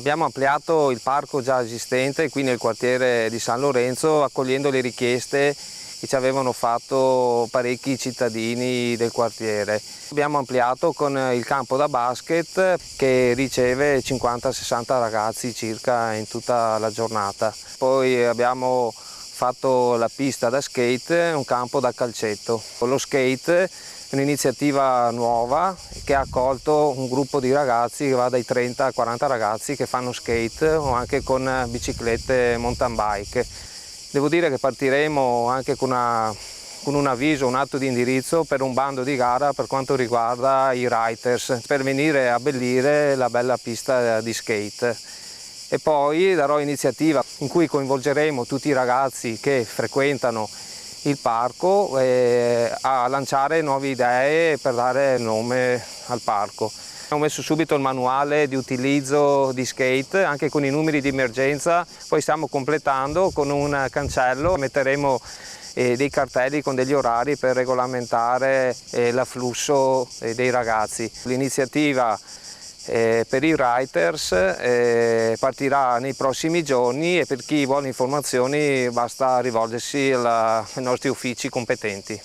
Abbiamo ampliato il parco già esistente qui nel quartiere di San Lorenzo, accogliendo le richieste che ci avevano fatto parecchi cittadini del quartiere. Abbiamo ampliato con il campo da basket che riceve 50-60 ragazzi circa in tutta la giornata. Poi abbiamo fatto la pista da skate, un campo da calcetto. Lo skate è un'iniziativa nuova che ha accolto un gruppo di ragazzi che va dai 30 ai 40 ragazzi che fanno skate o anche con biciclette mountain bike. Devo dire che partiremo anche con un avviso, un atto di indirizzo per un bando di gara per quanto riguarda i riders, per venire a abbellire la bella pista di skate. E poi darò iniziativa in cui coinvolgeremo tutti i ragazzi che frequentano il parco a lanciare nuove idee per dare nome al parco. Ho messo subito il manuale di utilizzo di skate anche con i numeri di emergenza, poi stiamo completando con un cancello, metteremo dei cartelli con degli orari per regolamentare l'afflusso dei ragazzi. L'iniziativa per i riders partirà nei prossimi giorni e per chi vuole informazioni basta rivolgersi ai nostri uffici competenti.